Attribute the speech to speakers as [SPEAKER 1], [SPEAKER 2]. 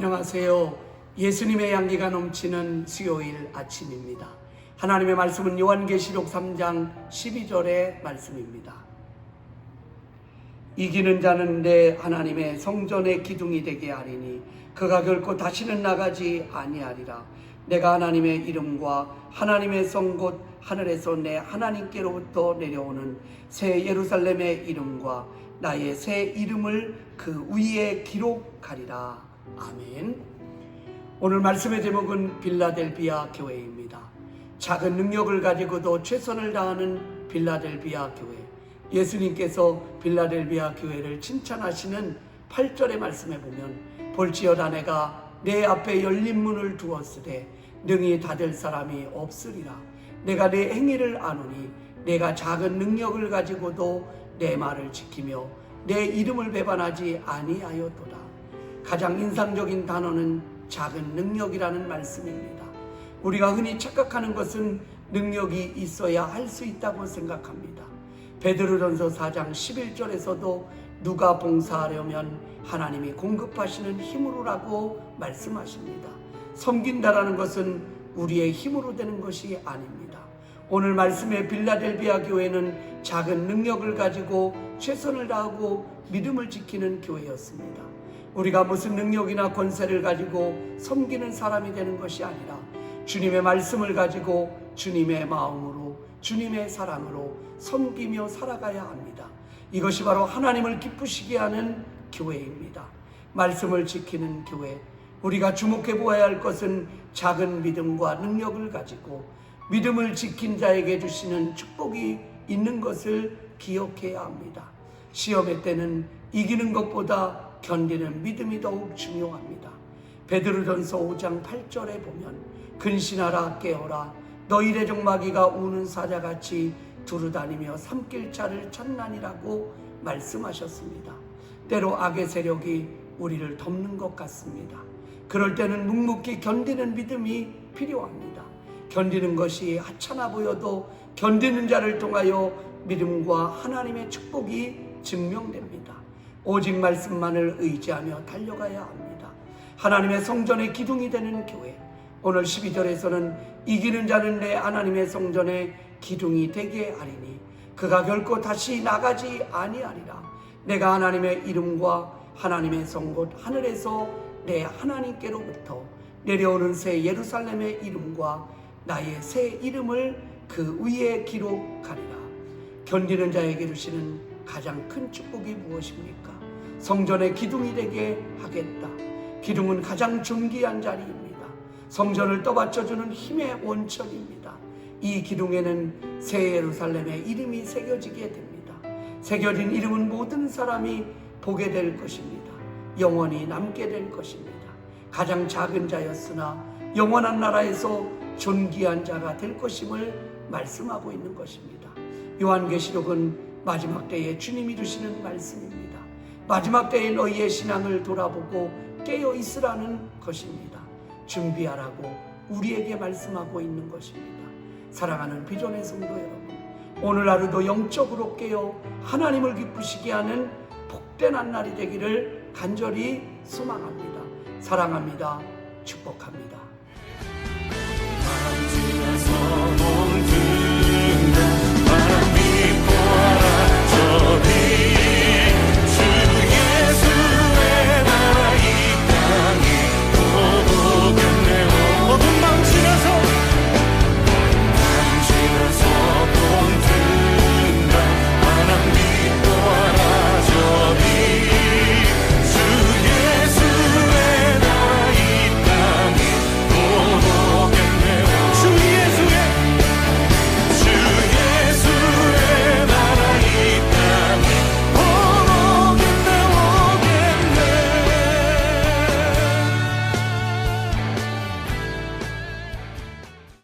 [SPEAKER 1] 안녕하세요. 예수님의 향기가 넘치는 수요일 아침입니다. 하나님의 말씀은 요한계시록 3장 12절의 말씀입니다. 이기는 자는 내 하나님의 성전의 기둥이 되게 하리니 그가 결코 다시는 나가지 아니하리라. 내가 하나님의 이름과 하나님의 성 곧 하늘에서 내 하나님께로부터 내려오는 새 예루살렘의 이름과 나의 새 이름을 그 위에 기록하리라. 아멘. 오늘 말씀의 제목은 빌라델비아 교회입니다. 작은 능력을 가지고도 최선을 다하는 빌라델비아 교회. 예수님께서 빌라델비아 교회를 칭찬하시는 8절의 말씀에 보면 볼지어다 내가 내 앞에 열린 문을 두었으되 능히 닫을 사람이 없으리라. 내가 내 행위를 아노니 내가 작은 능력을 가지고도 내 말을 지키며 내 이름을 배반하지 아니하였도다. 가장 인상적인 단어는 작은 능력이라는 말씀입니다. 우리가 흔히 착각하는 것은 능력이 있어야 할 수 있다고 생각합니다. 베드로전서 4장 11절에서도 누가 봉사하려면 하나님이 공급하시는 힘으로라고 말씀하십니다. 섬긴다라는 것은 우리의 힘으로 되는 것이 아닙니다. 오늘 말씀의 빌라델비아 교회는 작은 능력을 가지고 최선을 다하고 믿음을 지키는 교회였습니다. 우리가 무슨 능력이나 권세를 가지고 섬기는 사람이 되는 것이 아니라 주님의 말씀을 가지고 주님의 마음으로 주님의 사랑으로 섬기며 살아가야 합니다. 이것이 바로 하나님을 기쁘시게 하는 교회입니다. 말씀을 지키는 교회. 우리가 주목해 보아야 할 것은 작은 믿음과 능력을 가지고 믿음을 지킨 자에게 주시는 축복이 있는 것을 기억해야 합니다. 시험의 때는 이기는 것보다 견디는 믿음이 더욱 중요합니다. 베드로전서 5장 8절에 보면 근신하라 깨어라 너희 대적 마귀가 우는 사자같이 두루다니며 삼킬 자를 찾나니라고 말씀하셨습니다. 때로 악의 세력이 우리를 덮는 것 같습니다. 그럴 때는 묵묵히 견디는 믿음이 필요합니다. 견디는 것이 하찮아 보여도 견디는 자를 통하여 믿음과 하나님의 축복이 증명됩니다. 오직 말씀만을 의지하며 달려가야 합니다. 하나님의 성전의 기둥이 되는 교회. 오늘 12절에서는 이기는 자는 내 하나님의 성전의 기둥이 되게 하리니 그가 결코 다시 나가지 아니하리라. 내가 하나님의 이름과 하나님의 성 곧 하늘에서 내 하나님께로부터 내려오는 새 예루살렘의 이름과 나의 새 이름을 그 위에 기록하리라. 견디는 자에게 주시는 가장 큰 축복이 무엇입니까? 성전의 기둥이 되게 하겠다. 기둥은 가장 존귀한 자리입니다. 성전을 떠받쳐주는 힘의 원천입니다. 이 기둥에는 새 예루살렘의 이름이 새겨지게 됩니다. 새겨진 이름은 모든 사람이 보게 될 것입니다. 영원히 남게 될 것입니다. 가장 작은 자였으나 영원한 나라에서 존귀한 자가 될 것임을 말씀하고 있는 것입니다. 요한계시록은 마지막 때에 주님이 주시는 말씀입니다. 마지막 때에 너희의 신앙을 돌아보고 깨어 있으라는 것입니다. 준비하라고 우리에게 말씀하고 있는 것입니다. 사랑하는 비전의 성도 여러분, 오늘 하루도 영적으로 깨어 하나님을 기쁘시게 하는 복된 한 날이 되기를 간절히 소망합니다. 사랑합니다. 축복합니다.